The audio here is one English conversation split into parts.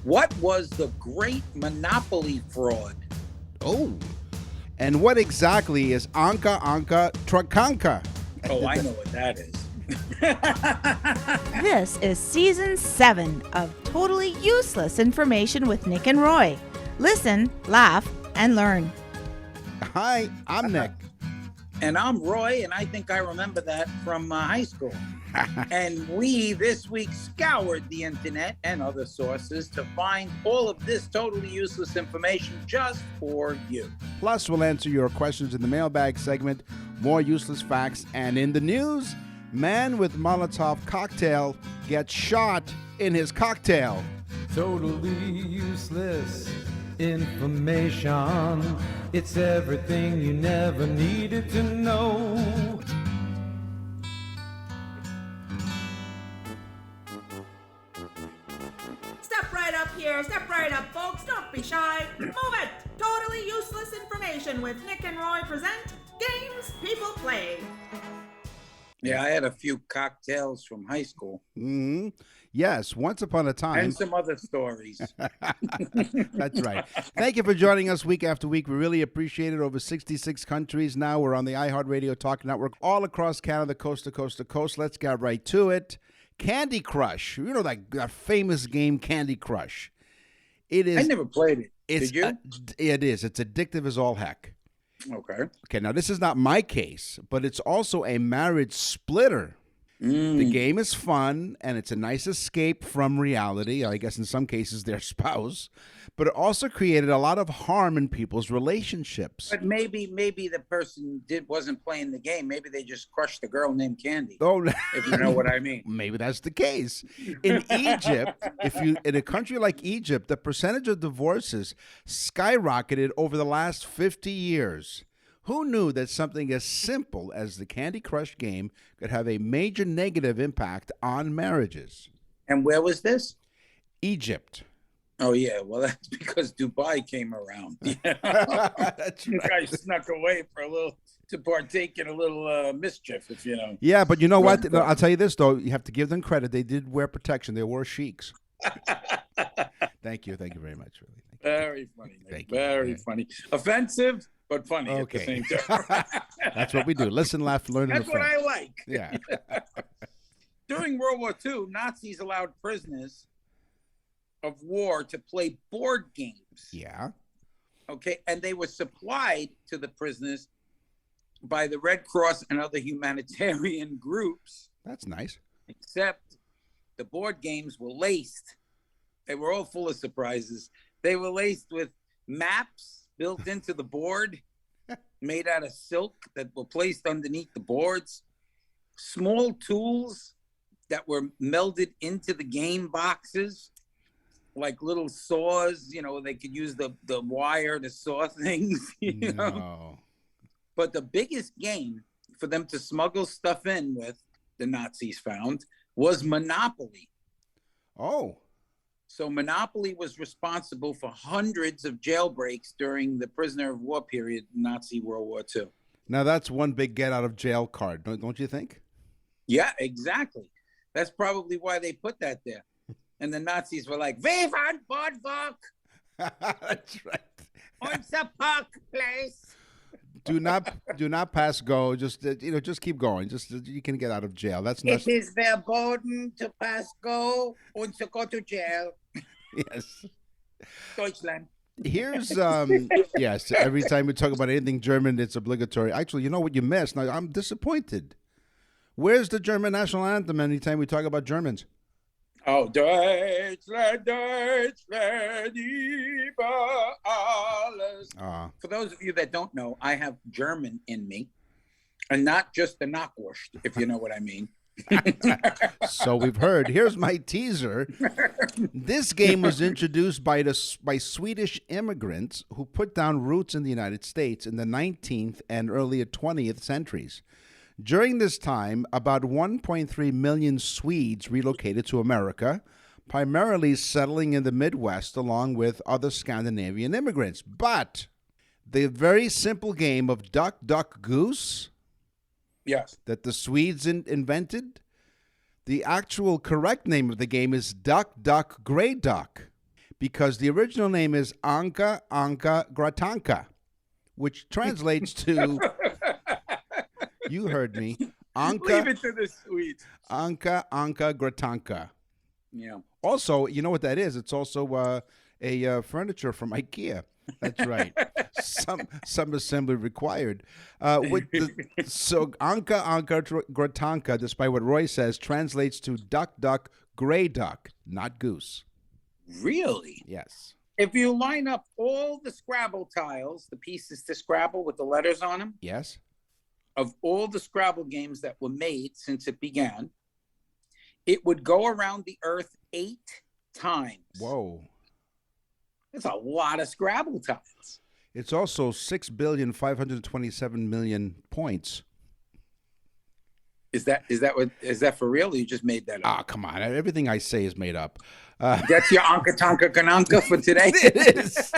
What was the great monopoly fraud? Oh. And what exactly is anka truckanka? Oh, I know what that is. This is Season 7 of Totally Useless Information with Nick and Roy. Listen, laugh, and learn. Hi, I'm Nick. And I'm Roy, and I think I remember that from high school. And we this week scoured the internet and other sources to find all of this totally useless information just for you. Plus, we'll answer your questions in the mailbag segment, more useless facts, and in the news, man with Molotov cocktail gets shot in his cocktail. Totally useless information. It's everything you never needed to know. Step right up here. Step right up, folks. Don't be shy. Move it. Totally useless information with Nick and Roy present Games People Play. Yeah, I had a few cocktails from high school. Mm-hmm. Yes, once upon a time. And some other stories. That's right. Thank you for joining us week after week. We really appreciate it. Over 66 countries now. We're on the iHeartRadio Talk Network all across Canada, coast to coast to coast. Let's get right to it. Candy Crush. You know that famous game, Candy Crush. It is. I never played it. Did you? It is. It's addictive as all heck. Okay. Okay, now this is not my case, but it's also a marriage splitter. The game is fun, and it's a nice escape from reality, I guess in some cases their spouse, but it also created a lot of harm in people's relationships. But maybe the person wasn't playing the game. Maybe they just crushed a girl named Candy. Oh, if you know what I mean. Maybe that's the case. In Egypt, in a country like Egypt, the percentage of divorces skyrocketed over the last 50 years. Who knew that something as simple as the Candy Crush game could have a major negative impact on marriages? And where was this? Egypt. Oh, yeah. Well, that's because Dubai came around. That's right. I snuck away to partake in a little mischief, if you know. Yeah, but you know what? No, I'll tell you this, though. You have to give them credit. They did wear protection. They wore sheiks. Thank you. Thank you very much. Really. Very funny. Thank you. Very funny. Offensive, but funny at the same time. That's what we do. Listen, laugh, learn, and That's what I like. Yeah. During World War II, Nazis allowed prisoners of war to play board games. Yeah. Okay, and they were supplied to the prisoners by the Red Cross and other humanitarian groups. That's nice. Except the board games were laced. They were all full of surprises. They were laced with maps built into the board, made out of silk that were placed underneath the boards, small tools that were melded into the game boxes, like little saws, they could use the wire to saw things, you know. But the biggest game for them to smuggle stuff in with, the Nazis found, was Monopoly. Oh. So Monopoly was responsible for hundreds of jailbreaks during the prisoner of war period in Nazi World War II. Now, that's one big get out of jail card, don't you think? Yeah, exactly. That's probably why they put that there. And the Nazis were like, "We want boardwalk." That's right. Unser Parkplatz. Do not pass go. Just keep going. You can get out of jail. That's not. It is verboten to pass go and to go to jail. Yes. Deutschland. Here's yes. Every time we talk about anything German, it's obligatory. Actually, you know what you missed. Now I'm disappointed. Where's the German national anthem? Anytime we talk about Germans. Oh, Deutschland, Deutschland, über alles. For those of you that don't know, I have German in me, and not just the Knockwurst, if you know what I mean. So we've heard. Here's my teaser. This game was introduced by Swedish immigrants who put down roots in the United States in the 19th and earlier 20th centuries. During this time, about 1.3 million Swedes relocated to America, primarily settling in the Midwest along with other Scandinavian immigrants. But the very simple game of duck, duck, goose, yes, that the Swedes invented, the actual correct name of the game is duck, duck, gray duck, because the original name is Anka gråttanka, which translates to, you heard me, Leave Anka it to the Swedes. gråttanka. Yeah. Also, you know what that is? It's also a furniture from IKEA. That's right. Some assembly required. So anka gråttanka, despite what Roy says, translates to duck, duck, gray duck, not goose. Really? Yes. If you line up all the Scrabble tiles, the pieces to Scrabble with the letters on them, Yes. of all the Scrabble games that were made since it began, it would go around the Earth 8 times. Whoa. That's a lot of Scrabble tiles. It's also 6,527,000,000 points. Is that for real? Or you just made that up? Ah, come on. Everything I say is made up. That's your Anka Tonka Kananka for today. It is.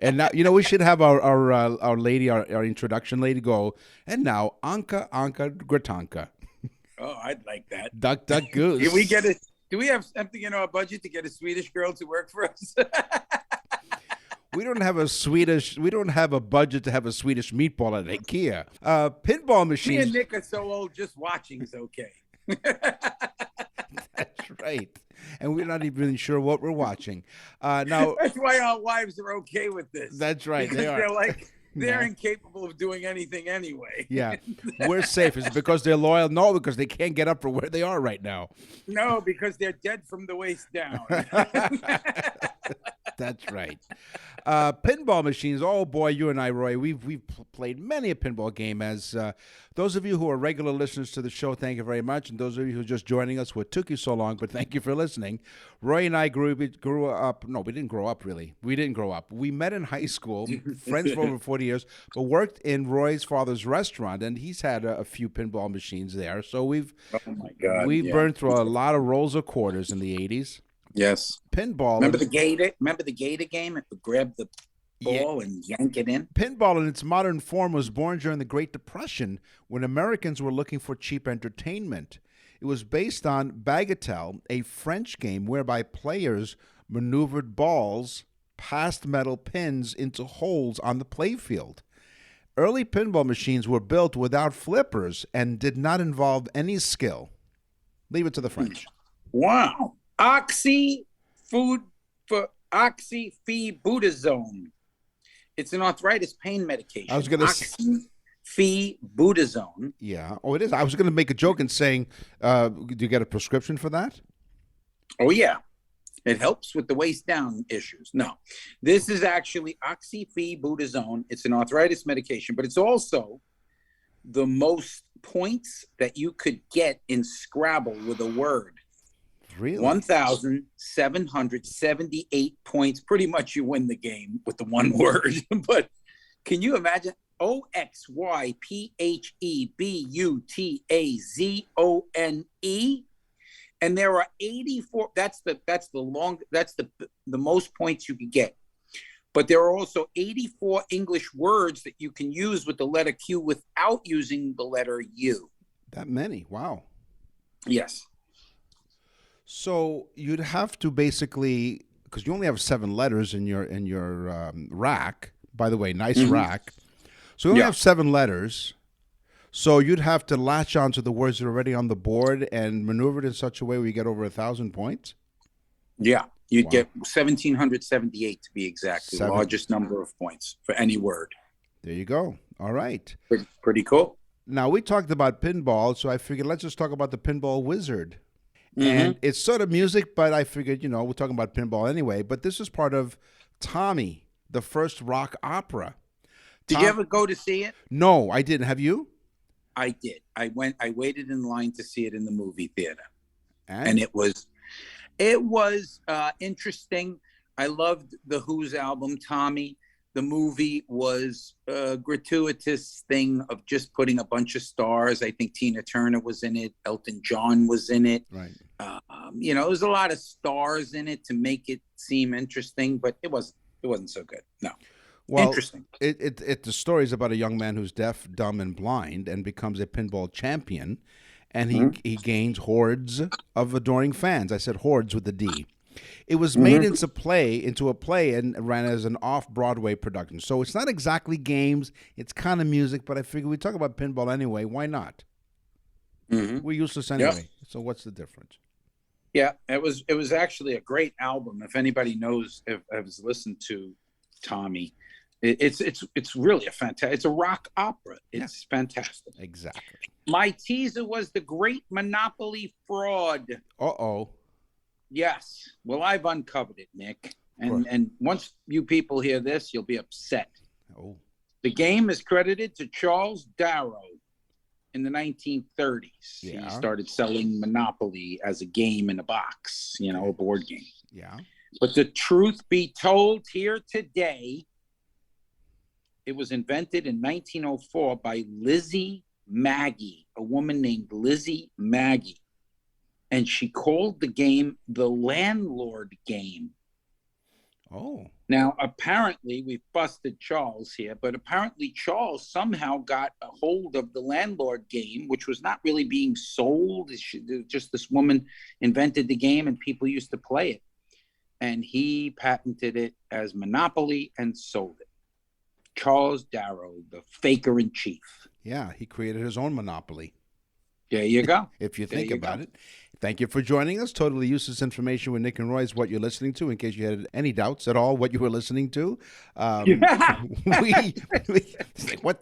And now, we should have our lady, our introduction lady go, and now Anka gråttanka. Oh, I'd like that. Duck, duck, goose. Do we have something in our budget to get a Swedish girl to work for us? We don't have a budget to have a Swedish meatball at IKEA. Pinball Me machines. and Nick are so old, just watching is okay. That's right. And we're not even really sure what we're watching. Now, that's why our wives are okay with this. That's right. Because They are. they're incapable of doing anything anyway. Yeah. We're safe. Is it because they're loyal? No, because they can't get up from where they are right now. No, because they're dead from the waist down. That's right. Pinball machines. Oh boy, you and I, Roy, we've played many a pinball game. As those of you who are regular listeners to the show, thank you very much. And those of you who are just joining us, what took you so long, but thank you for listening. Roy and I grew up. No, we didn't grow up really. We didn't grow up. We met in high school, friends for over 40 years, but worked in Roy's father's restaurant, and he's had a few pinball machines there. So we've burned through a lot of rolls of quarters in the 80s. Yes. Pinball. Remember the Gator game? It would grab the ball and yank it in. Pinball in its modern form was born during the Great Depression when Americans were looking for cheap entertainment. It was based on bagatelle, a French game whereby players maneuvered balls past metal pins into holes on the playfield. Early pinball machines were built without flippers and did not involve any skill. Leave it to the French. Wow. Oxyfebutazone. It's an arthritis pain medication. I was going to Oxyfebutazone. Yeah. Oh, it is. I was going to make a joke and saying, do you get a prescription for that? Oh, yeah. It helps with the waist down issues. No, this is actually oxyfebutazone. It's an arthritis medication, but it's also the most points that you could get in Scrabble with a word. Really? 1,778 points. Pretty much you win the game with the one word. But can you imagine? Oxypebutazone. And there are 84. That's the most points you can get. But there are also 84 English words that you can use with the letter Q without using the letter U. That many? Wow. Yes. So you'd have to basically, because you only have 7 letters in your rack. By the way, nice rack. So you only have 7 letters. So you'd have to latch onto the words that are already on the board and maneuver it in such a way where you get over 1,000 points. Yeah, you'd get 1,778 to be exact, the largest number of points for any word. There you go. All right. Pretty cool. Now we talked about pinball, so I figured let's just talk about the Pinball Wizard. And it's sort of music, but I figured, we're talking about pinball anyway. But this is part of Tommy, the first rock opera. Did you ever go to see it? No, I didn't. Have you? I did. I waited in line to see it in the movie theater. And it was interesting. I loved the Who's album, Tommy. The movie was a gratuitous thing of just putting a bunch of stars. I think Tina Turner was in it. Elton John was in it. Right. There was a lot of stars in it to make it seem interesting, but it wasn't so good. No. Well, interesting. The story is about a young man who's deaf, dumb, and blind, and becomes a pinball champion, and he gains hordes of adoring fans. I said hordes with a D. It was made into a play and ran as an off-Broadway production. So it's not exactly games. It's kind of music, but I figure we talk about pinball anyway. Why not? We're useless anyway. So what's the difference? Yeah, it was actually a great album. If anybody knows, if has listened to Tommy, it's really a fantastic. It's a rock opera. It's fantastic. Exactly. My teaser was the Great Monopoly Fraud. Uh-oh. Yes. Well, I've uncovered it, Nick. And once you people hear this, you'll be upset. Oh. The game is credited to Charles Darrow in the 1930s. Yeah. He started selling Monopoly as a game in a box, a board game. Yeah. But the truth be told, here today, it was invented in 1904 by Lizzie Maggie, a woman named Lizzie Maggie. And she called the game the landlord game. Oh. Now, apparently, we've busted Charles here, but apparently Charles somehow got a hold of the landlord game, which was not really being sold. Just this woman invented the game and people used to play it. And he patented it as Monopoly and sold it. Charles Darrow, the faker-in-chief. Yeah, he created his own monopoly. There you go. If you think about it. Thank you for joining us. Totally useless information with Nick and Roy is what you're listening to. In case you had any doubts at all what you were listening to, what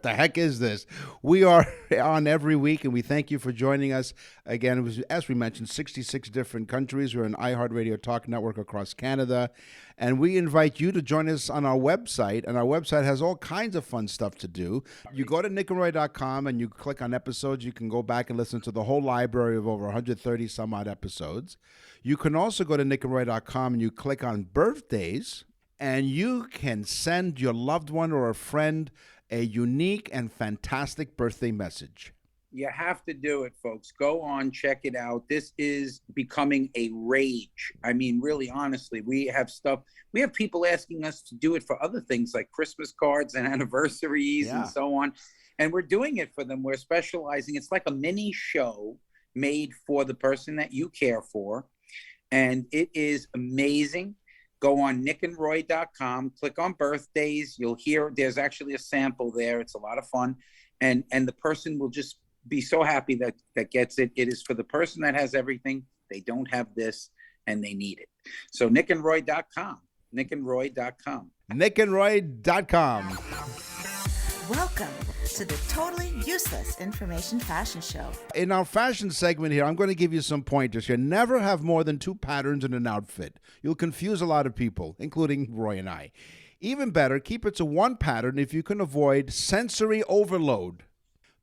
the heck is this? We are on every week, and we thank you for joining us. Again, it was, as we mentioned, 66 different countries. We're an iHeartRadio Talk Network across Canada. And we invite you to join us on our website. And our website has all kinds of fun stuff to do. You go to nickandroy.com and you click on episodes. You can go back and listen to the whole library of over 130 some odd episodes. You can also go to nickandroy.com and you click on birthdays. And you can send your loved one or a friend a unique and fantastic birthday message. You have to do it, folks. Go on, check it out. This is becoming a rage. I mean, really, honestly, we have people asking us to do it for other things like Christmas cards and anniversaries and so on. And we're doing it for them. We're specializing. It's like a mini show made for the person that you care for. And it is amazing. Go on nickandroy.com, click on birthdays. You'll hear there's actually a sample there. It's a lot of fun. And the person will just be so happy that gets it. It is for the person that has everything. They don't have this and they need it. So nickandroy.com, nickandroy.com. nickandroy.com. Welcome to the Totally Useless Information Fashion Show. In our fashion segment here, I'm going to give you some pointers here. Never have more than 2 patterns in an outfit. You'll confuse a lot of people, including Roy and I. Even better, keep it to 1 pattern if you can avoid sensory overload.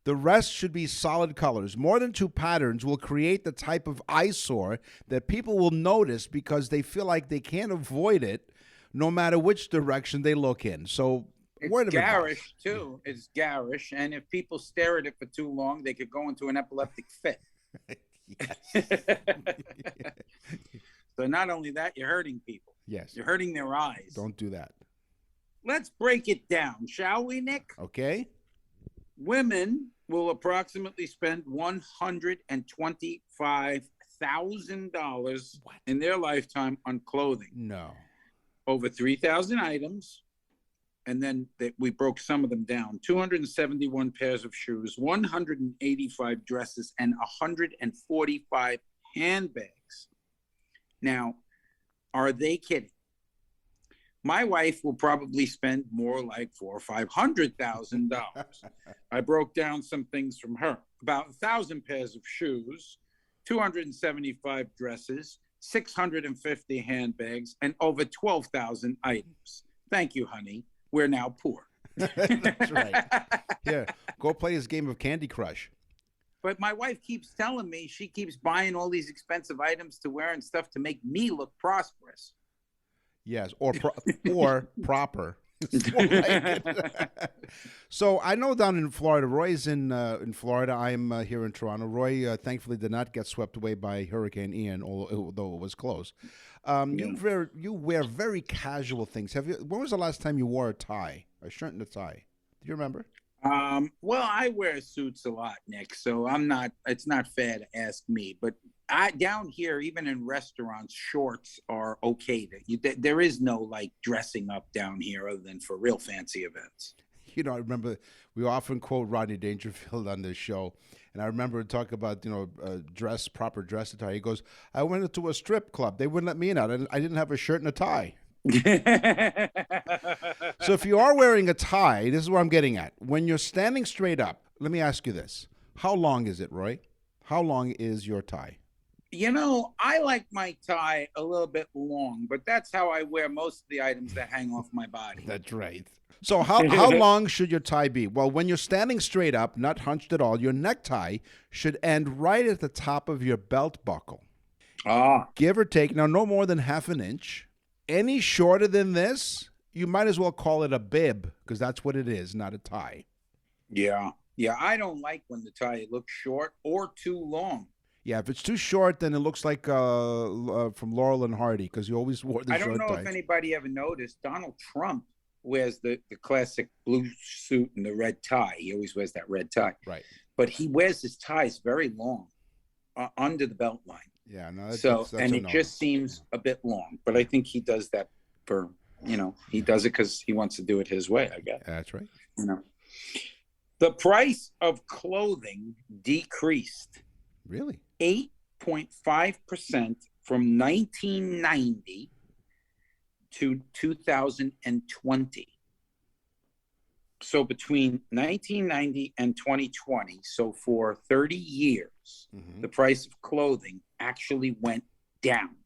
The rest should be solid colors. More than 2 patterns will create the type of eyesore that people will notice because they feel like they can't avoid it no matter which direction they look in. So, it's garish, too. It's garish. And if people stare at it for too long, they could go into an epileptic fit. So not only that, you're hurting people. Yes. You're hurting their eyes. Don't do that. Let's break it down, shall we, Nick? Okay. Women will approximately spend $125,000 in their lifetime on clothing. No. Over 3,000 items. And then we broke some of them down. 271 pairs of shoes, 185 dresses, and 145 handbags. Now, are they kidding? My wife will probably spend more like $400,000 or $500,000. I broke down some things from her. About 1,000 pairs of shoes, 275 dresses, 650 handbags, and over 12,000 items. Thank you, honey. We're now poor. That's right. Yeah, go play this game of Candy Crush. But my wife keeps telling me she keeps buying all these expensive items to wear and stuff to make me look prosperous. Yes, or proper. So I know down in Florida, Roy's in Florida. I'm here in Toronto. Roy, thankfully, did not get swept away by Hurricane Ian, although it was close. You wear very casual things. When was the last time you wore a tie, a shirt and a tie? Do you remember? Well, I wear suits a lot, Nick. So it's not fair to ask me. But down here, even in restaurants, shorts are okay. There is no like dressing up down here other than for real fancy events. You know, I remember we often quote Rodney Dangerfield on this show, and I remember talking about proper dress attire. He goes, "I went into a strip club. They wouldn't let me in. I didn't have a shirt and a tie." So if you are wearing a tie, this is what I'm getting at. When you're standing straight up, let me ask you this: how long is it, Roy? How long is your tie? I like my tie a little bit long, but that's how I wear most of the items that hang off my body. That's right. So how long should your tie be? Well, when you're standing straight up, not hunched at all, your necktie should end right at the top of your belt buckle. Give or take. Now, no more than half an inch. Any shorter than this, you might as well call it a bib, because that's what it is, not a tie. Yeah. Yeah, I don't like when the tie looks short or too long. Yeah, if it's too short, then it looks like from Laurel and Hardy, because you always wore the short ties. I don't know if anybody ever noticed, Donald Trump wears the classic blue suit and the red tie. He always wears that red tie. Right. But he wears his ties very long under the belt line. Yeah, no. That's it just seems a bit long. But I think he does that for, he does it because he wants to do it his way, I guess. That's right. The price of clothing decreased. Really? 8.5% from 1990 to 2020. So between 1990 and 2020, so for 30 years, the price of clothing actually went down.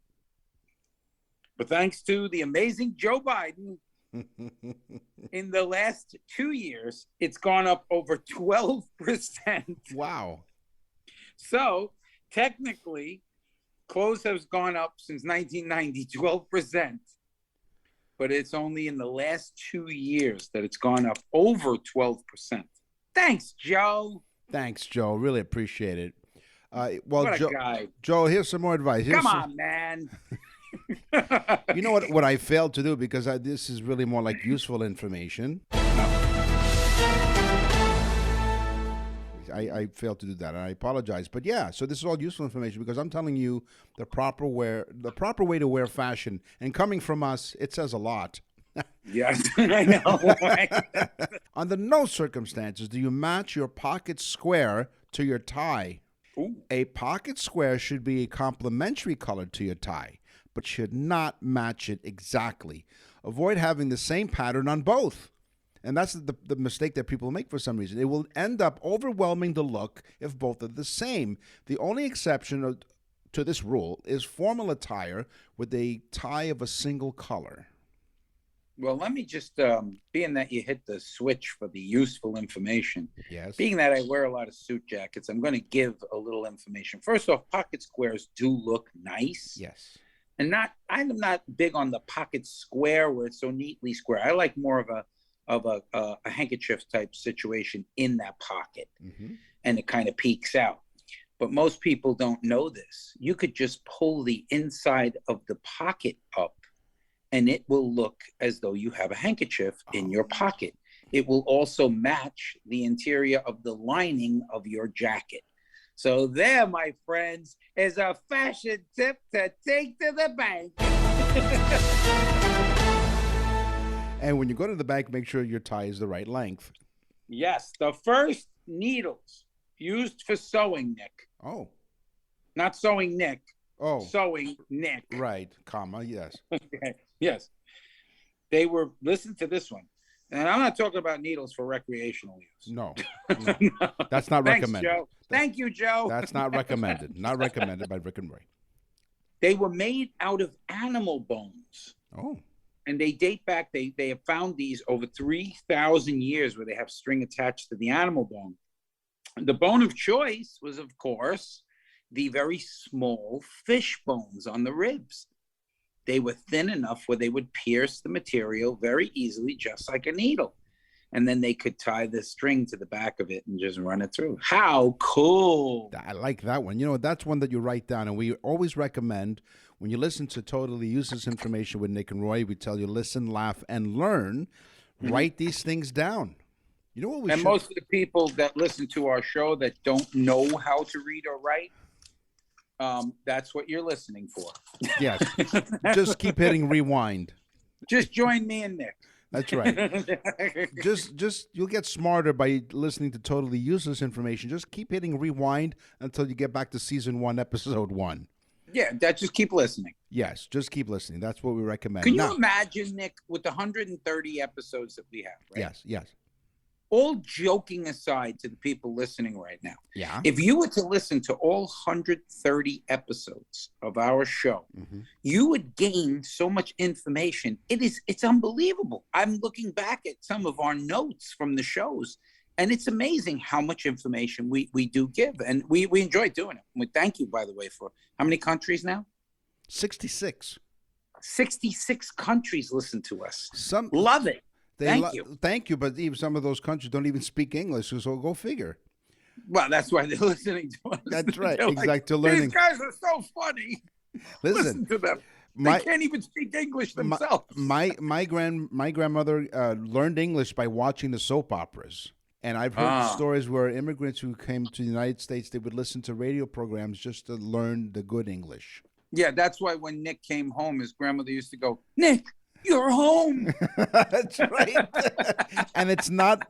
But thanks to the amazing Joe Biden, in the last 2 years, it's gone up over 12%. Wow. So technically, clothes has gone up since 1990, 12%. But it's only in the last 2 years that it's gone up over 12%. Thanks, Joe. Thanks, Joe. Really appreciate it. What a guy. Joe, here's some more advice. Come on, man. You know what I failed to do, because this is really more like useful information. I failed to do that, and I apologize. But yeah, so this is all useful information, because I'm telling you the proper way to wear fashion. And coming from us, it says a lot. Yes, I know. Under no circumstances do you match your pocket square to your tie. Ooh. A pocket square should be a complementary color to your tie, but should not match it exactly. Avoid having the same pattern on both. And that's the mistake that people make for some reason. It will end up overwhelming the look if both are the same. The only exception to this rule is formal attire with a tie of a single color. Well, let me just, being that you hit the switch for the useful information, yes. Being that I wear a lot of suit jackets, I'm going to give a little information. First off, pocket squares do look nice. Yes. And I'm not big on the pocket square where it's so neatly square. I like more of a handkerchief type situation in that pocket, and it kind of peeks out. But most people don't know this. You could just pull the inside of the pocket up, and it will look as though you have a handkerchief in your pocket. It will also match the interior of the lining of your jacket. So there, my friends, is a fashion tip to take to the bank. And when you go to the bank, make sure your tie is the right length. Yes, the first needles used for sewing, Nick. Oh. Not sewing Nick. Oh. Sewing Nick. Right, comma, yes. Okay. Yes. They were, listen to this one. And I'm not talking about needles for recreational use. No. That's not recommended. Joe. Thank you, Joe. That's not recommended. Not recommended by Rick and Roy. They were made out of animal bones. Oh. And they date back, they have found these over 3,000 years where they have string attached to the animal bone. The bone of choice was, of course, the very small fish bones on the ribs. They were thin enough where they would pierce the material very easily, just like a needle. And then they could tie the string to the back of it and just run it through. How cool. I like that one. You know, that's one that you write down. And we always recommend, when you listen to Totally Useless Information with Nick and Roy, we tell you listen, laugh, and learn. Write these things down. You know what we should... most of the people that listen to our show that don't know how to read or write, that's what you're listening for. Yes. Just keep hitting rewind. Just join me and Nick. That's right. just you'll get smarter by listening to totally useless information. Just keep hitting rewind until you get back to season 1, episode 1. Yeah, just keep listening. Yes, just keep listening. That's what we recommend. Can you imagine, Nick, with the 130 episodes that we have, right? Yes. All joking aside to the people listening right now. Yeah. If you were to listen to all 130 episodes of our show, you would gain so much information. It's unbelievable. I'm looking back at some of our notes from the shows, and it's amazing how much information we do give. And we enjoy doing it. We thank you, by the way, for how many countries now? 66. 66 countries listen to us. Some love it. Thank you. Thank you, but even some of those countries don't even speak English, so go figure. Well, that's why they're listening to us. That's right. They're Exactly. Like, to learning. These guys are so funny. Listen to them. They can't even speak English themselves. My grandmother learned English by watching the soap operas. And I've heard stories where immigrants who came to the United States, they would listen to radio programs just to learn the good English. Yeah, that's why when Nick came home, his grandmother used to go, Nick, you're home. That's right. And it's not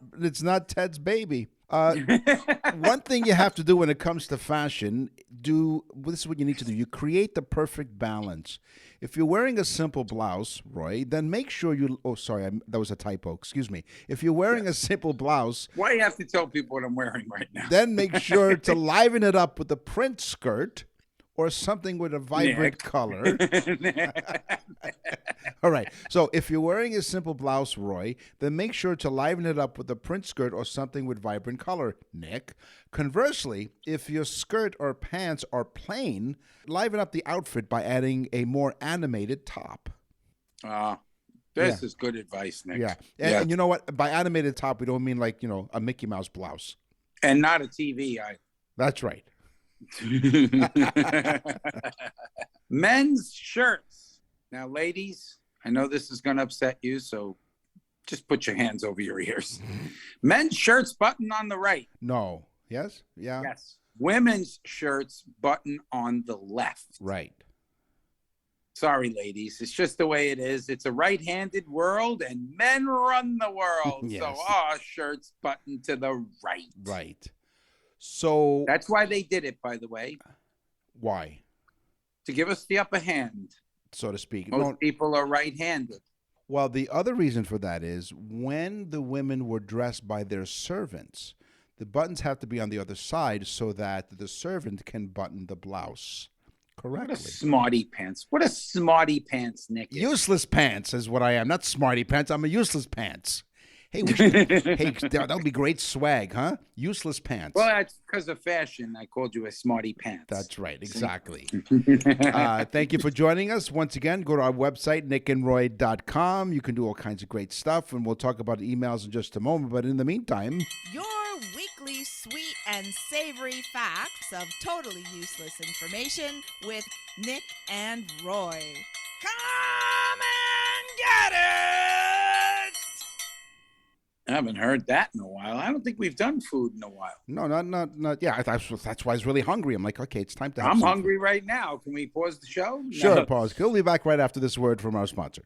Ted's baby. One thing you have to do when it comes to fashion, this is what you need to do. You create the perfect balance. If you're wearing a simple blouse, Roy, then make sure that was a typo. Excuse me. If you're wearing a simple blouse. Why do you have to tell people what I'm wearing right now? Then make sure to liven it up with a print skirt or something with a vibrant color. All right. So if you're wearing a simple blouse, Roy, then make sure to liven it up with a print skirt or something with vibrant color, Nick. Conversely, if your skirt or pants are plain, liven up the outfit by adding a more animated top. This is good advice, Nick. Yeah. And you know what? By animated top, we don't mean like, a Mickey Mouse blouse. And not a TV either. That's right. Men's shirts. Now, ladies, I know this is going to upset you, so just put your hands over your ears. Men's shirts button on the right. No. Yes? Yeah. Yes. Women's shirts button on the left. Right. Sorry, ladies. It's just the way it is. It's a right-handed world, and men run the world. Yes. So our shirts button to the right. Right. So that's why they did it, by the way. Why? To give us the upper hand, so to speak. Most people are right-handed. Well, the other reason for that is when the women were dressed by their servants, the buttons have to be on the other side so that the servant can button the blouse correctly. What a smarty pants. What a smarty pants, Nick. Useless pants is what I am. Not smarty pants. I'm a useless pants. Hey, that would be great swag, huh? Useless pants. Well, that's because of fashion. I called you a smarty pants. That's right. Exactly. Thank you for joining us. Once again, go to our website, nickandroy.com. You can do all kinds of great stuff, and we'll talk about emails in just a moment. But in the meantime, your weekly sweet and savory facts of totally useless information with Nick and Roy. Come and get it! I haven't heard that in a while. I don't think we've done food in a while. No, not. Yeah, that's why I was really hungry. I'm like, okay, it's time to have I'm some hungry food. right now. Can we pause the show? Sure, pause. We'll be back right after this word from our sponsor.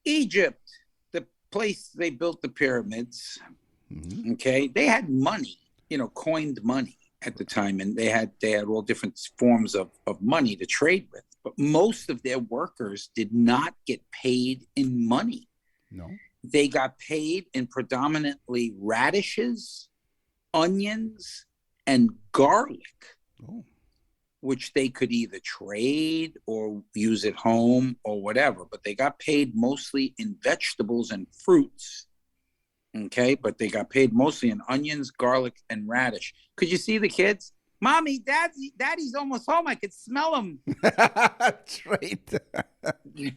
Egypt, the place they built the pyramids, okay, they had money, coined money at the time, and they had all different forms of money to trade with. But most of their workers did not get paid in money. No. They got paid in predominantly radishes, onions, and garlic, which they could either trade or use at home or whatever. But they got paid mostly in vegetables and fruits, okay? But they got paid mostly in onions, garlic, and radish. Could you see the kids? Mommy, Daddy's almost home. I could smell him. That's right. Yeah,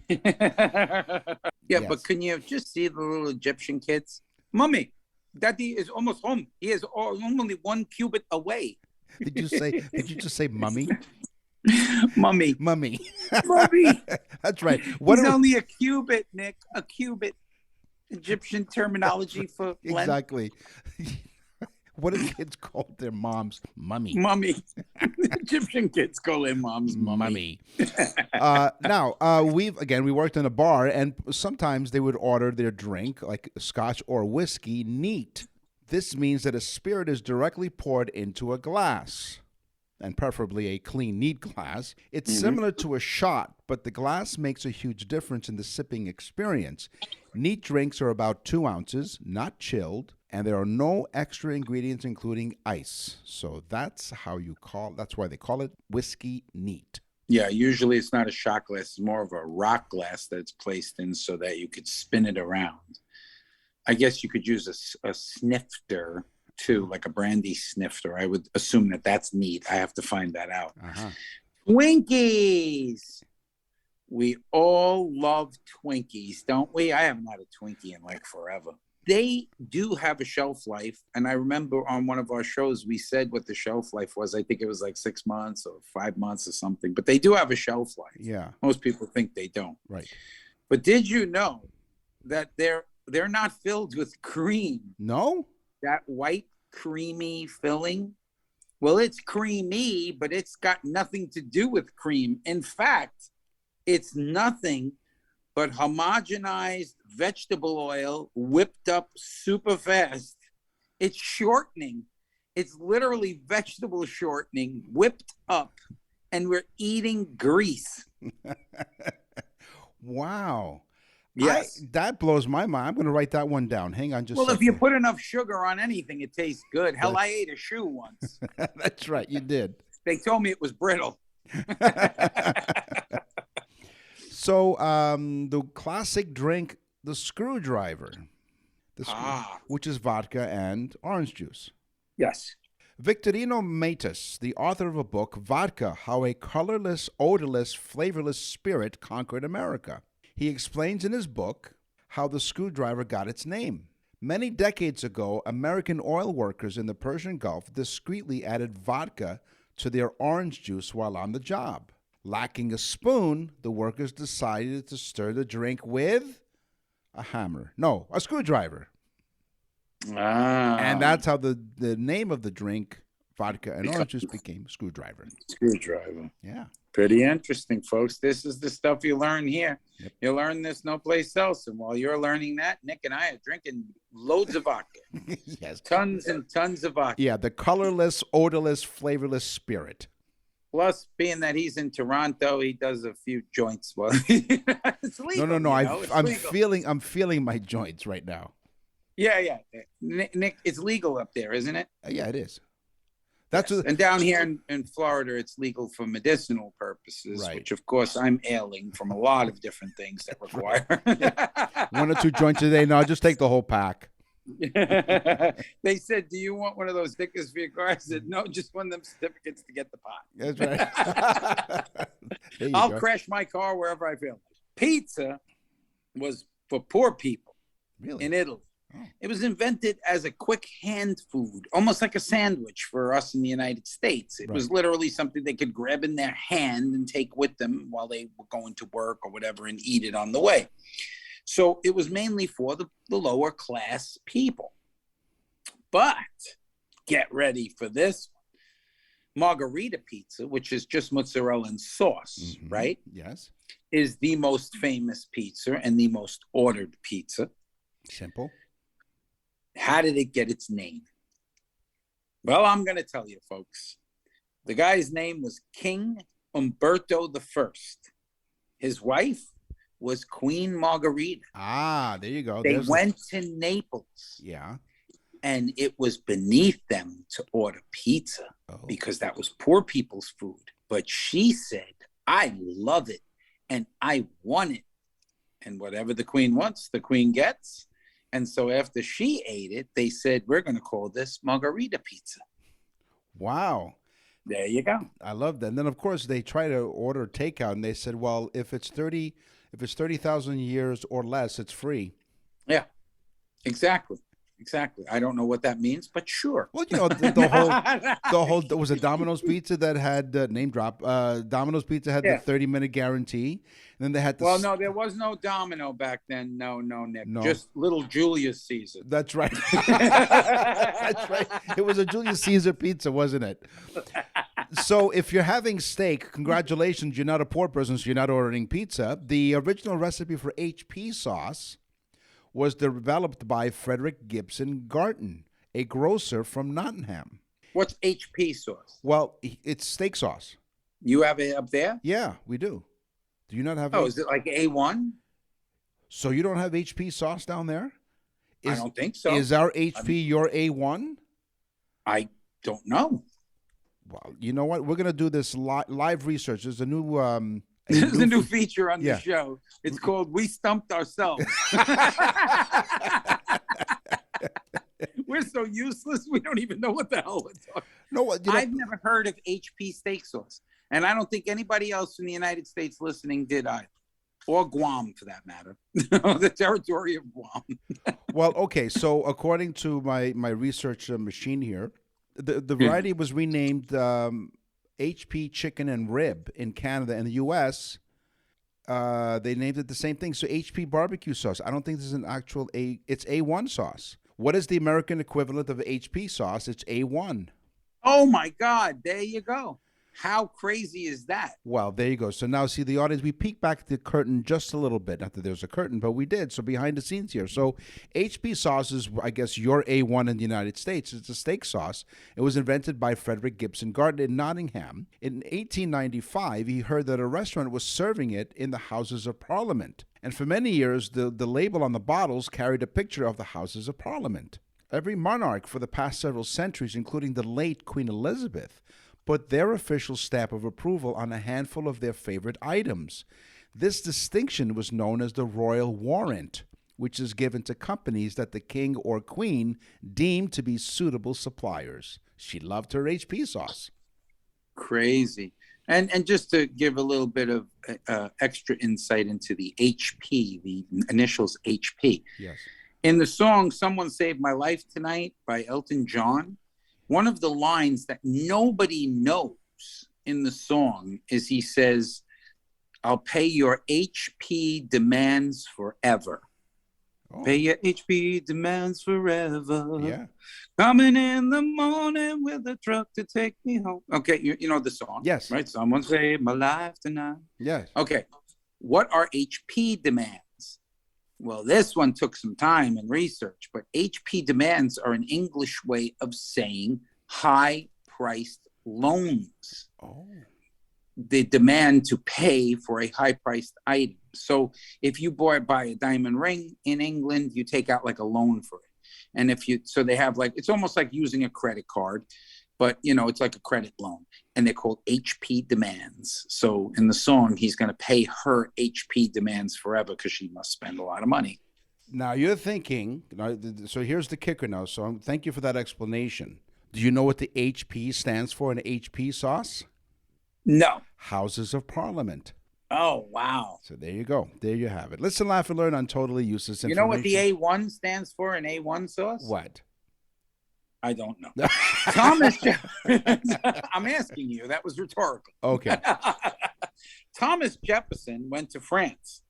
yes. But can you just see the little Egyptian kids? Mommy, Daddy is almost home. He is only 1 cubit away. Did you just say mummy? Mummy. Mummy. Mummy. That's right. He's only a cubit, Nick. A cubit. Egyptian terminology for length. Exactly. What do kids call their moms? Mummy. Mummy. Egyptian kids call their moms mummy. Now, we worked in a bar, and sometimes they would order their drink, like scotch or whiskey, neat. This means that a spirit is directly poured into a glass, and preferably a clean, neat glass. It's similar to a shot, but the glass makes a huge difference in the sipping experience. Neat drinks are about 2 ounces, not chilled, and there are no extra ingredients, including ice. So that's why they call it whiskey neat. Yeah, usually it's not a shot glass. It's more of a rock glass that it's placed in so that you could spin it around. I guess you could use a snifter too, like a brandy snifter. I would assume that that's neat. I have to find that out. Twinkies. We all love Twinkies, don't we? I haven't had a Twinkie in like forever. They do have a shelf life. And I remember on one of our shows, we said what the shelf life was. I think it was like 6 months or 5 months or something. But they do have a shelf life. Yeah. Most people think they don't. Right. But did you know that they're not filled with cream? No? That white creamy filling? Well, it's creamy, but it's got nothing to do with cream. In fact, it's nothing but homogenized vegetable oil whipped up super fast. It's shortening. It's literally vegetable shortening whipped up, and we're eating grease. Wow. Yes. That blows my mind. I'm going to write that one down. Hang on just a second. If you put enough sugar on anything, it tastes good. Hell, I ate a shoe once. That's right. You did. They told me it was brittle. So the classic drink, the screwdriver, which is vodka and orange juice. Yes. Victorino Matus, the author of a book, Vodka, How a Colorless, Odorless, Flavorless Spirit Conquered America. He explains in his book how the screwdriver got its name. Many decades ago, American oil workers in the Persian Gulf discreetly added vodka to their orange juice while on the job. Lacking a spoon, the workers decided to stir the drink with a screwdriver. And that's how the name of the drink, vodka and orange juice, became screwdriver. Screwdriver. Yeah. Pretty interesting, folks. This is the stuff you learn here. Yep. You learn this no place else. And while you're learning that, Nick and I are drinking loads of vodka. Yes. Tons and tons of vodka. Yeah, the colorless, odorless, flavorless spirit. Plus, being that he's in Toronto, he does a few joints. Well, it's legal. No. I'm legal. feeling my joints right now. Yeah. Nick, it's legal up there, isn't it? Yeah, it is. And down here in Florida, it's legal for medicinal purposes, right. Which, of course, I'm ailing from a lot of different things that require. 1 or 2 joints a day. No, just take the whole pack. They said, do you want one of those stickers for your car? I said, no, just one of them certificates to get the pot. That's right. I'll crash my car wherever I feel. Pizza was for poor people in Italy. Oh. It was invented as a quick hand food, almost like a sandwich for us in the United States. It was literally something they could grab in their hand and take with them while they were going to work or whatever and eat it on the way. So it was mainly for the lower class people. But get ready for this one. Margarita pizza, which is just mozzarella and sauce, right? Yes. Is the most famous pizza and the most ordered pizza. Simple. How did it get its name? Well, I'm going to tell you, folks. The guy's name was King Umberto I. His wife was Queen Margherita. There you go. They went to Naples. Yeah. And it was beneath them to order pizza because that was poor people's food. But she said, I love it and I want it. And whatever the queen wants, the queen gets. And so after she ate it, they said, we're going to call this Margherita pizza. Wow. There you go. I love that. And then, of course, they try to order takeout, and they said, well, if it's 30,000 years or less, it's free. Yeah, exactly. exactly. I don't know what that means, but sure. Well, there was a Domino's pizza that had name drop. Domino's pizza had the 30-minute guarantee. And then they had Well, no, there was no Domino back then. No, Nick. No. Just little Julius Caesar. That's right. That's right. It was a Julius Caesar pizza, wasn't it? So if you're having steak, congratulations, you're not a poor person, so you're not ordering pizza. The original recipe for HP sauce was developed by Frederick Gibson Garton, a grocer from Nottingham. What's HP sauce? Well, it's steak sauce. You have it up there? Yeah, we do. Do you not have Oh, is it like A1? So you don't have HP sauce down there? I don't think so. Is our HP your A1? I don't know. Well, you know what? We're going to do this live research. There's a new... There's a new feature on the show. It's called We Stumped Ourselves. We're so useless, we don't even know what the hell we're talking. No, I've never heard of HP steak sauce. And I don't think anybody else in the United States listening did either. Or Guam, for that matter. The territory of Guam. Well, okay. So according to my research machine here, the variety was renamed HP chicken and rib in Canada. And the U.S., they named it the same thing. So HP barbecue sauce. I don't think this is an actual it's A1 sauce. What is the American equivalent of HP sauce? It's A1. Oh, my God. There you go. How crazy is that? Well, there you go. So now, see, the audience, we peeked back the curtain just a little bit. Not that there's a curtain, but we did. So behind the scenes here. So HP sauce is, I guess, your A1 in the United States. It's a steak sauce. It was invented by Frederick Gibson Garton in Nottingham. In 1895, he heard that a restaurant was serving it in the Houses of Parliament. And for many years, the label on the bottles carried a picture of the Houses of Parliament. Every monarch for the past several centuries, including the late Queen Elizabeth, put their official stamp of approval on a handful of their favorite items. This distinction was known as the Royal Warrant, which is given to companies that the king or queen deemed to be suitable suppliers. She loved her HP sauce. Crazy. And just to give a little bit of extra insight into the HP, the initials HP. Yes. In the song Someone Saved My Life Tonight by Elton John, one of the lines that nobody knows in the song is he says, I'll pay your HP demands forever. Oh. Pay your HP demands forever. Yeah. Coming in the morning with a truck to take me home. Okay, you know the song. Yes. Right? Someone saved my life tonight. Yes. Okay. What are HP demands? Well, this one took some time and research, but HP demands are an English way of saying high-priced loans. Oh. The demand to pay for a high-priced item. So if you buy a diamond ring in England, you take out like a loan for it. And so they have like, it's almost like using a credit card, but it's like a credit loan. And they're called HP demands. So in the song, he's going to pay her HP demands forever because she must spend a lot of money. Now you're thinking, so here's the kicker now. So thank you for that explanation. Do you know what the HP stands for in HP sauce? No. Houses of Parliament. Oh, wow. So there you go. There you have it. Listen, laugh, and learn on totally useless information. You know what the A1 stands for in A1 sauce? What? I don't know. Thomas, I'm asking you. That was rhetorical. Okay. Thomas Jefferson went to France,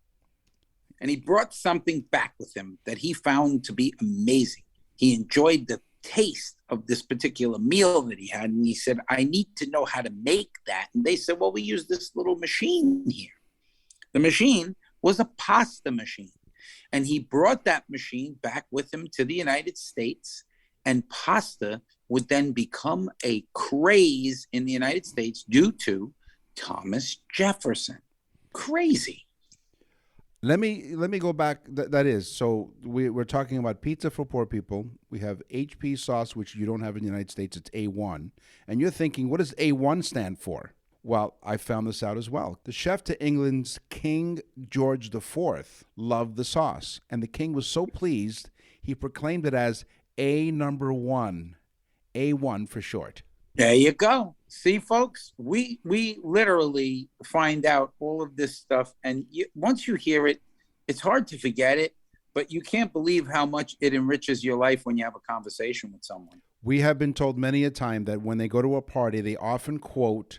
and he brought something back with him that he found to be amazing. He enjoyed the taste of this particular meal that he had, and he said, I need to know how to make that. And they said, well, we use this little machine here. The machine was a pasta machine, and he brought that machine back with him to the United States, and pasta would then become a craze in the United States due to Thomas Jefferson. Crazy. Let me go back. That is, so we're talking about pizza for poor people. We have HP sauce, which you don't have in the United States. It's A1. And you're thinking, what does A1 stand for? Well, I found this out as well. The chef to England's King George IV loved the sauce. And the king was so pleased, he proclaimed it as A1. A1 for short. There you go. See, folks, we literally find out all of this stuff. And once you hear it, it's hard to forget it. but you can't believe how much it enriches your life when you have a conversation with someone. We have been told many a time that when they go to a party, they often quote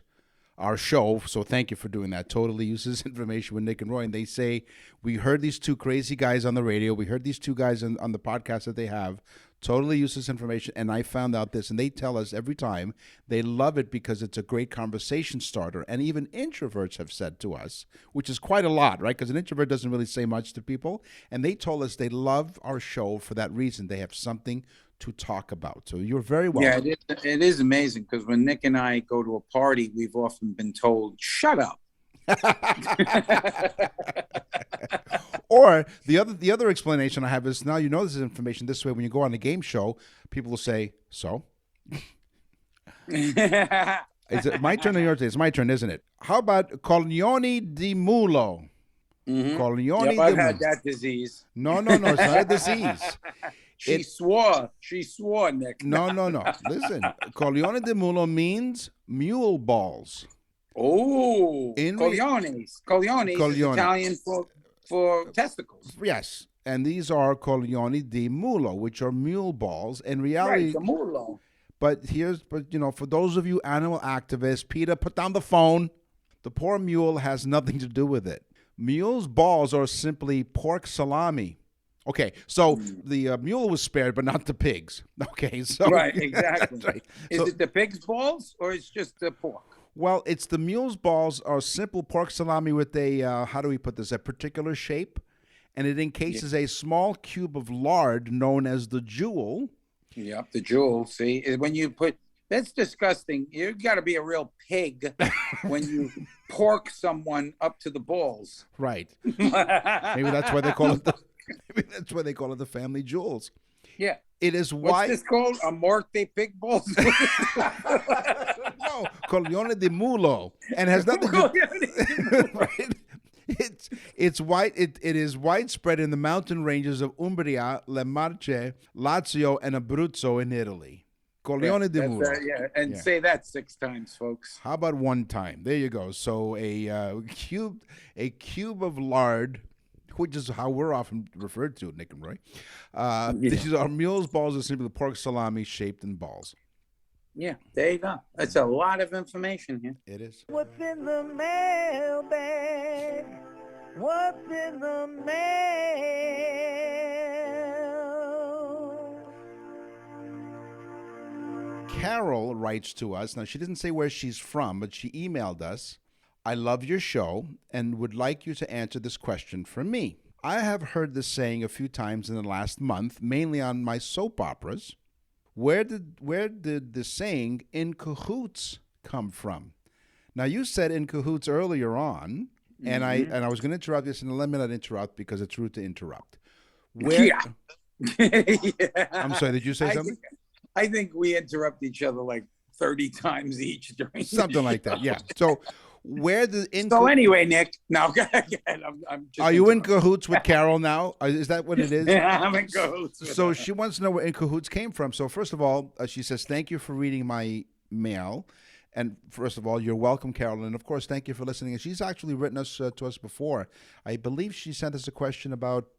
our show. So thank you for doing that. Totally Useless Information with Nick and Roy. And they say, we heard these two crazy guys on the radio. We heard these two guys on the podcast that they have. Totally Useless Information. And I found out this. And they tell us every time they love it because it's a great conversation starter. And even introverts have said to us, which is quite a lot, right? Because an introvert doesn't really say much to people. And they told us they love our show for that reason. They have something to talk about. So you're very welcome. Yeah, it is amazing because when Nick and I go to a party, we've often been told, shut up. Or the other explanation I have is, now you know this information this way. When you go on a game show, people will say, so? Is it my turn or yours? It's my turn, isn't it? How about coglione di mulo? Mm-hmm. Coglione I've di had mulo. that disease. No, it's not a disease. She swore, Nick. No. Listen, coglione di mulo means mule balls. Oh, cogliones. Cogliones is Italian for testicles. Yes, and these are coglioni di mulo, which are mule balls. In reality, right, the mulo. But for those of you animal activists, Peter, put down the phone. The poor mule has nothing to do with it. Mule's balls are simply pork salami. Okay, so the mule was spared, but not the pigs. Okay, so right, exactly. Right. Is it the pig's balls or it's just the pork? Well, it's the mule's balls are simple pork salami with a how do we put this? A particular shape, and it encases a small cube of lard known as the jewel. Yep, the jewel. See, when you put that's disgusting. You got to be a real pig when you pork someone up to the balls. Right. Maybe that's why they call it. Maybe that's why they call it the family jewels. Yeah. It is What's why this called? A morte pig balls? No, coglione di mulo, and has nothing to right. It's white. It is widespread in the mountain ranges of Umbria, Le Marche, Lazio, and Abruzzo in Italy. Coglione di mulo. Say that 6 times, folks. How about one time? There you go. So a cube of lard, which is how we're often referred to, Nick and Roy. These are mule's balls are simply pork salami shaped in balls. Yeah, there you go. That's a lot of information here. It is. What's in the mailbag? What's in the mail? Carol writes to us. Now, she didn't say where she's from, but she emailed us. I love your show and would like you to answer this question for me. I have heard this saying a few times in the last month, mainly on my soap operas. Where did the saying "in cahoots" come from? Now, you said "in cahoots" earlier on, and I was going to interrupt this, and let me not interrupt because it's rude to interrupt. Yeah. I'm sorry. Did you say something? I think we interrupt each other like 30 times each during something like that. Yeah. So. Anyway, Nick, now again, I'm just. Are you in cahoots with Carol now? Is that what it is? Yeah, I'm in cahoots. So she wants to know where in cahoots came from. So first of all, she says, thank you for reading my mail. And first of all, you're welcome, Carol. And of course, thank you for listening. And she's actually written to us before. I believe she sent us a question about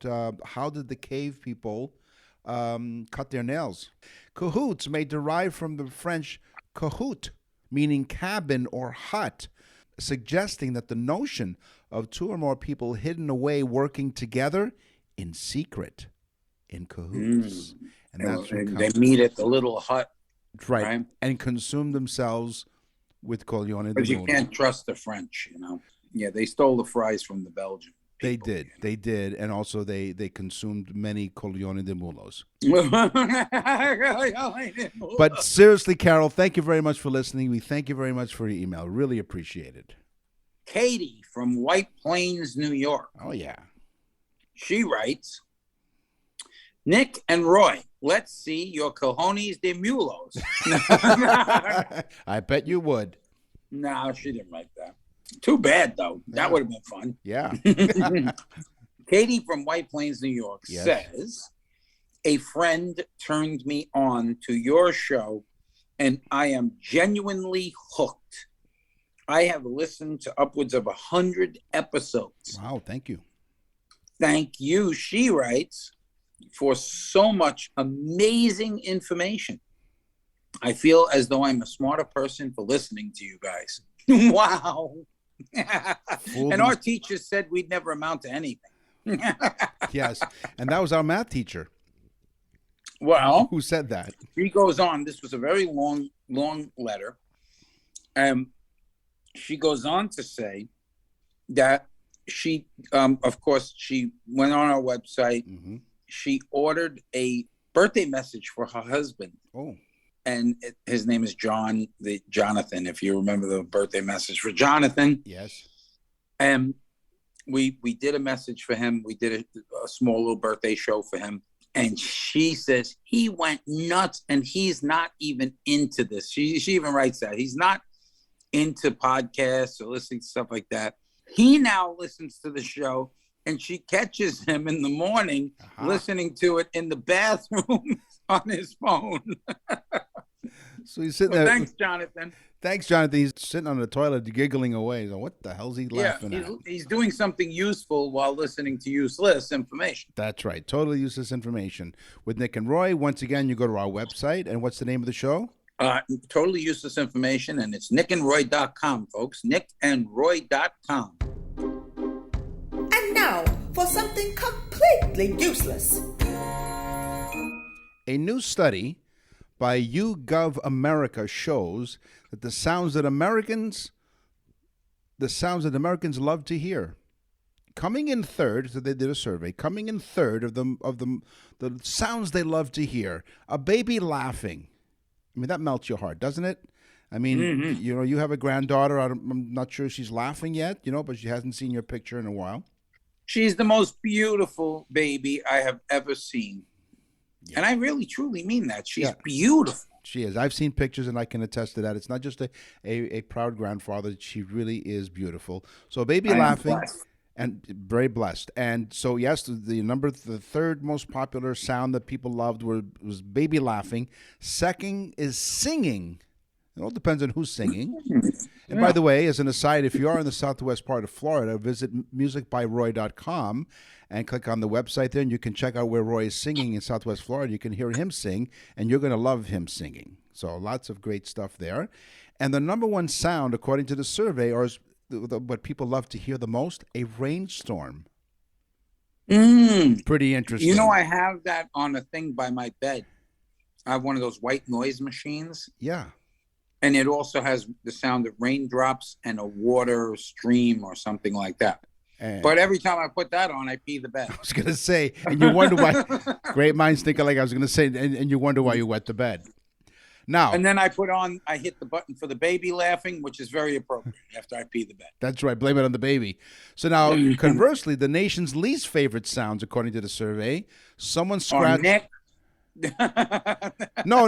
how did the cave people cut their nails. Cahoots may derive from the French cahoot, meaning cabin or hut, suggesting that the notion of 2 or more people hidden away working together in secret, in cahoots. And that's and they meet at the little hut. Right. And consume themselves with coglione di mulo. Because you can't trust the French, Yeah, they stole the fries from the Belgians. They did. And also they consumed many coglione di mulos. But seriously, Carol, thank you very much for listening. We thank you very much for your email. Really appreciate it. Katie from White Plains, New York. Oh, yeah. She writes, Nick and Roy, let's see your cojones de mulos. I bet you would. No, she didn't write that. Too bad, though. That would have been fun. Yeah. Katie from White Plains, New York says, a friend turned me on to your show, and I am genuinely hooked. I have listened to upwards of 100 episodes. Wow, thank you. thank you, she writes, for so much amazing information. I feel as though I'm a smarter person for listening to you guys. Wow. And our teacher said we'd never amount to anything. Yes. And that was our math teacher. Well, Who said that? she goes on. This was a very long letter. She goes on to say that she, of course, she went on our website. Mm-hmm. She ordered a birthday message for her husband. Oh. And his name is Jonathan, if you remember the birthday message for Jonathan. Yes. And we did a message for him. We did a small little birthday show for him. And she says he went nuts, and he's not even into this. She even writes that. He's not into podcasts or listening to stuff like that. He now listens to the show, and she catches him in the morning listening to it in the bathroom on his phone. So he's sitting there. Thanks, Jonathan. Thanks, Jonathan. He's sitting on the toilet giggling away. So what the hell's he laughing at? He's doing something useful while listening to useless information. That's right. Totally useless information. With Nick and Roy, once again, you go to our website. And what's the name of the show? Totally useless information. And it's nickandroy.com, folks. nickandroy.com. And now for something completely useless. A new study by YouGov America shows that the sounds that Americans love to hear. Coming in third, so they did a survey. Coming in third of the sounds they love to hear, a baby laughing. I mean, that melts your heart, doesn't it? I mean, you have a granddaughter. I'm not sure she's laughing yet, but she hasn't seen your picture in a while. She's the most beautiful baby I have ever seen. Yeah. And I really, truly mean that. She's beautiful. She is. I've seen pictures, and I can attest to that. It's not just a proud grandfather. She really is beautiful. So baby laughing. Blessed. And very blessed. And so, yes, the third most popular sound that people loved was baby laughing. Second is singing. It all depends on who's singing. And by the way, as an aside, if you are in the southwest part of Florida, visit musicbyroy.com and click on the website there, and you can check out where Roy is singing in southwest Florida. You can hear him sing, and you're going to love him singing. So lots of great stuff there. And the number one sound, according to the survey, or what people love to hear the most, a rainstorm. Pretty interesting. I have that on a thing by my bed. I have one of those white noise machines. Yeah. And it also has the sound of raindrops and a water stream or something like that. But every time I put that on, I pee the bed. I was going to say, and you wonder why. Great minds think alike. I was going to say, and you wonder why you wet the bed. Now, and then I hit the button for the baby laughing, which is very appropriate after I pee the bed. That's right. Blame it on the baby. So now, conversely, the nation's least favorite sounds, according to the survey, someone scratched. Nick. No.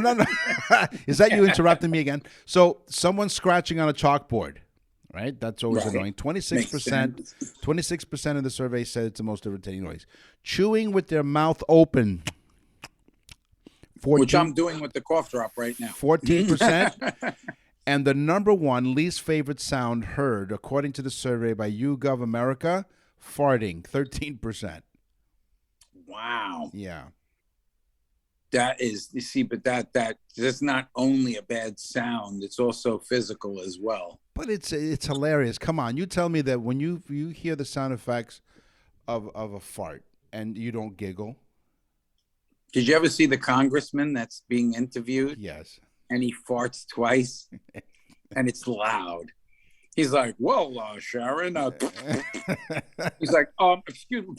Is that you interrupting me again? So someone scratching on a chalkboard, right? That's always annoying. 26% of the survey said it's the most irritating noise. Chewing with their mouth open. Which I'm doing with the cough drop right now. 14%. And the number one least favorite sound heard, according to the survey by YouGov America, farting, 13%. Wow. Yeah. That is, you see, but that's not only a bad sound, it's also physical as well. But it's hilarious. Come on, you tell me that when you hear the sound effects of a fart and you don't giggle. Did you ever see the congressman that's being interviewed? Yes. And he farts twice, and it's loud. He's like, "Well, Sharon," he's like, "Excuse me."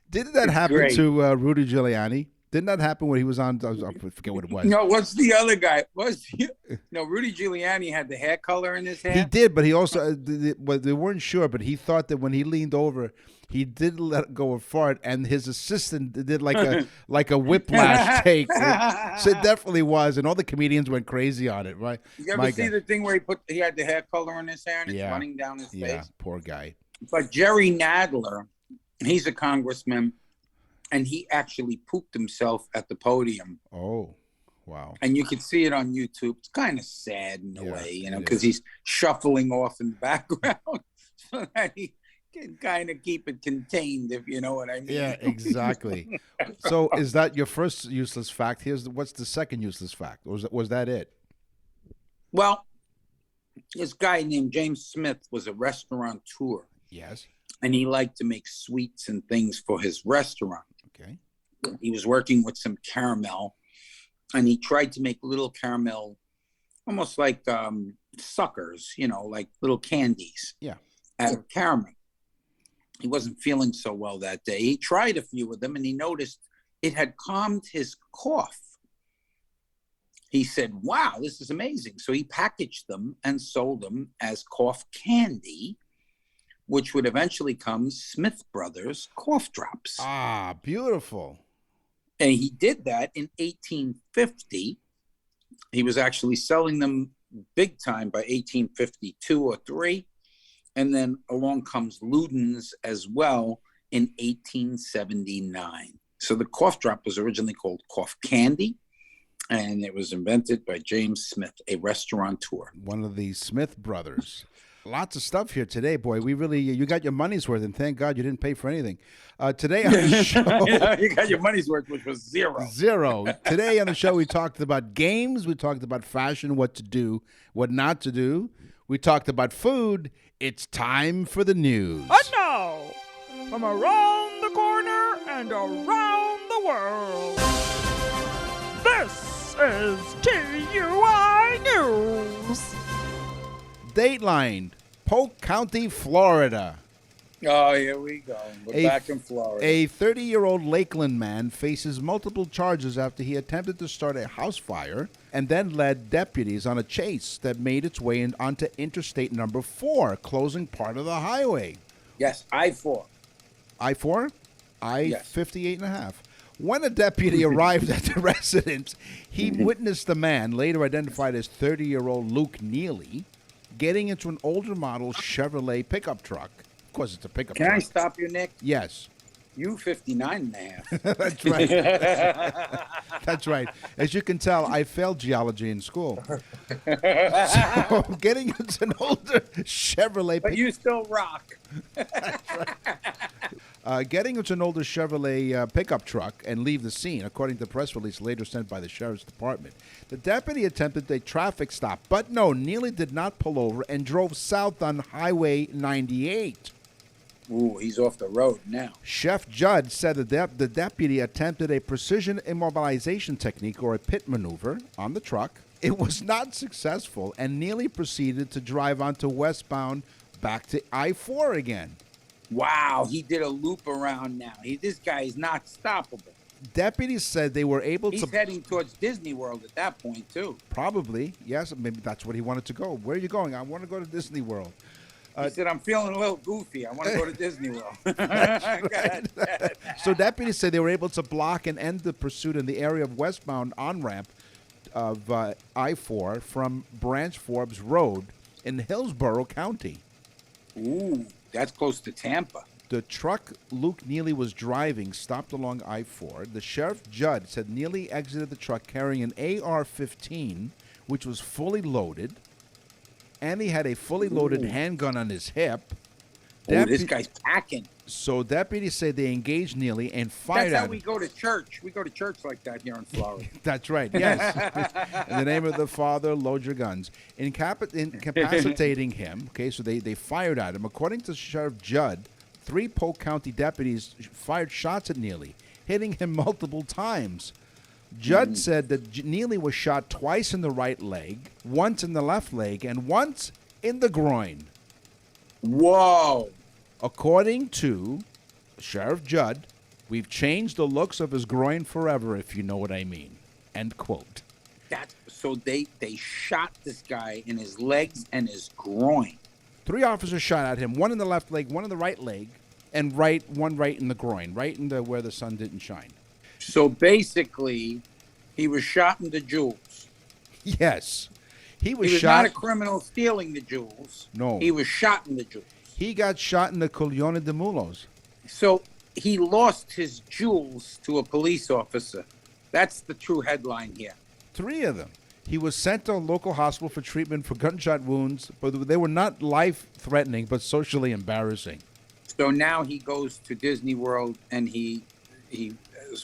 Didn't that happen to Rudy Giuliani? Didn't that happen when he was on? I forget what it was. No, what's the other guy? No, Rudy Giuliani had the hair color in his hair. He did, but he also, they weren't sure, but he thought that when he leaned over, he did let go of fart, and his assistant did like a whiplash take. So it definitely was, and all the comedians went crazy on it, right? You ever see the thing where he had the hair color in his hair and it's running down his face? Yeah, poor guy. But Jerry Nadler, he's a congressman. And he actually pooped himself at the podium. Oh, wow. And you can see it on YouTube. It's kind of sad in a way, because he's shuffling off in the background so that he can kind of keep it contained, if you know what I mean. Yeah, exactly. So is that your first useless fact? What's the second useless fact? Or was that it? Well, this guy named James Smith was a restaurateur, Yes. and he liked to make sweets and things for his restaurant. Okay. He was working with some caramel, and he tried to make little caramel, almost like suckers, like little candies. Yeah. Out of caramel. He wasn't feeling so well that day. He tried a few of them, and he noticed it had calmed his cough. He said, wow, this is amazing. So he packaged them and sold them as cough candy, which would eventually come Smith Brothers cough drops. Ah, beautiful. And he did that in 1850. He was actually selling them big time by 1852 or 3. And then along comes Luden's as well in 1879. So the cough drop was originally called cough candy, and it was invented by James Smith, a restaurateur. One of the Smith brothers. Lots of stuff here today, boy. You got your money's worth, and thank God you didn't pay for anything. Today on the show... You got your money's worth, which was zero. Zero. Today on the show, we talked about games. We talked about fashion, what to do, what not to do. We talked about food. It's time for the news. And now, from around the corner and around the world, this is TUI News. Dateline, Polk County, Florida. Oh, here we go. We're back in Florida. A 30-year-old Lakeland man faces multiple charges after he attempted to start a house fire and then led deputies on a chase that made its way onto Interstate number 4, closing part of the highway. Yes, I-4. I-4? Yes. I-58 and a half. When a deputy arrived at the residence, he witnessed the man, later identified as 30-year-old Luke Neely, getting into an older model Chevrolet pickup truck. Of course, it's a pickup truck. Can I stop you, Nick? Yes. You 59 and a half. That's right. That's right. As you can tell, I failed geology in school. So getting into an older Chevrolet... But you still rock. Getting into an older Chevrolet pickup truck and leave the scene, according to the press release later sent by the Sheriff's Department. The deputy attempted a traffic stop, but no, Neely did not pull over and drove south on Highway 98. Ooh, he's off the road now. Chef Judd said that the deputy attempted a precision immobilization technique or a pit maneuver on the truck. It was not successful, and Neely proceeded to drive onto westbound back to I-4 again. Wow, he did a loop around now. This guy is not stoppable. Deputies said they were able He's to... heading towards Disney World at that point, too. Probably, yes. Maybe that's what he wanted to go. Where are you going? I want to go to Disney World. He said, I'm feeling a little goofy. I want to go to Disney World. So deputies say they were able to block and end the pursuit in the area of westbound on-ramp of I-4 from Branch Forbes Road in Hillsborough County. Ooh, that's close to Tampa. The truck Luke Neely was driving stopped along I-4. The Sheriff Judd said Neely exited the truck carrying an AR-15, which was fully loaded, and he had a fully loaded handgun on his hip. This guy's packing. So deputies say they engaged Neely and fired at him. That's how we go to church. We go to church like that here in Florida. That's right, yes. In the name of the Father, load your guns. Incapacitating him, okay, so they fired at him. According to Sheriff Judd, 3 Polk County deputies fired shots at Neely, hitting him multiple times. Judd said that Neely was shot twice in the right leg, once in the left leg, and once in the groin. Whoa. According to Sheriff Judd, we've changed the looks of his groin forever, if you know what I mean. End quote. So they shot this guy in his legs and his groin. 3 officers shot at him, one in the left leg, one in the right leg, and one right in the groin, right in the where the sun didn't shine. So basically, he was shot in the jewels. Yes. He was shot. Not a criminal stealing the jewels. No. He was shot in the jewels. He got shot in the Coglione de Mulos. So he lost his jewels to a police officer. That's the true headline here. 3 of them. He was sent to a local hospital for treatment for gunshot wounds, but they were not life-threatening, but socially embarrassing. So now he goes to Disney World and he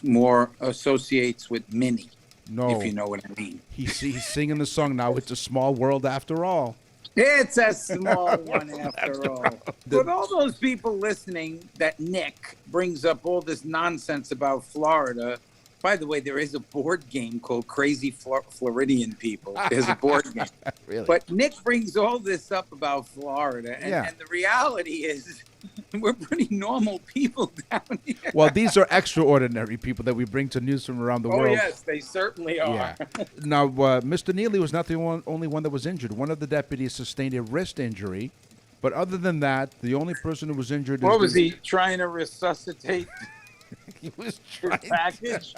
more associates with Minnie. No. If you know what I mean. He's singing the song now. It's a small world after all. It's a small one after all. With all those people listening that Nick brings up all this nonsense about Florida, by the way, there is a board game called Crazy Floridian People. There's a board game. Really? But Nick brings all this up about Florida. And the reality is we're pretty normal people down here. Well, these are extraordinary people that we bring to news from around the world. Oh, yes, they certainly are. Yeah. Now, Mr. Neely was not the only one that was injured. One of the deputies sustained a wrist injury. But other than that, the only person who was injured What was he trying to resuscitate? He was His trying package?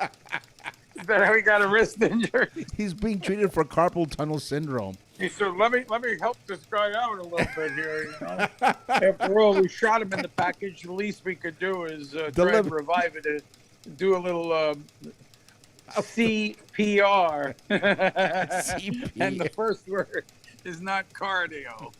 Is that how he got a wrist injury? He's being treated for carpal tunnel syndrome. He said, let me help this guy out a little bit here, you know. After all, we shot him in the package. The least we could do is try and revive it, do a little CPR. CPR. And the first word is not cardio.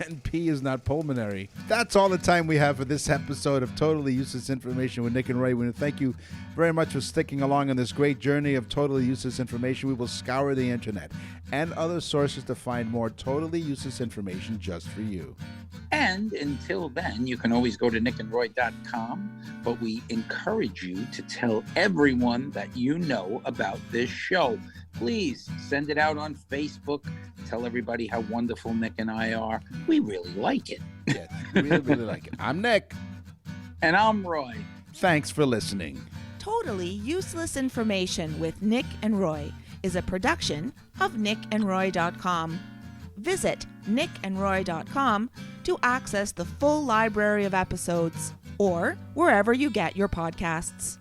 And P is not pulmonary. That's all the time we have for this episode of Totally Useless Information with Nick and Ray. We want to thank you very much for sticking along on this great journey of totally useless information. We will scour the internet and other sources to find more totally useless information just for you. And until then, you can always go to nickandroy.com, but we encourage you to tell everyone that you know about this show. Please send it out on Facebook. Tell everybody how wonderful Nick and I are. We really like it. Yeah, really, really like it. I'm Nick. And I'm Roy. Thanks for listening. Totally Useless Information with Nick and Roy is a production of nickandroy.com. Visit nickandroy.com to access the full library of episodes or wherever you get your podcasts.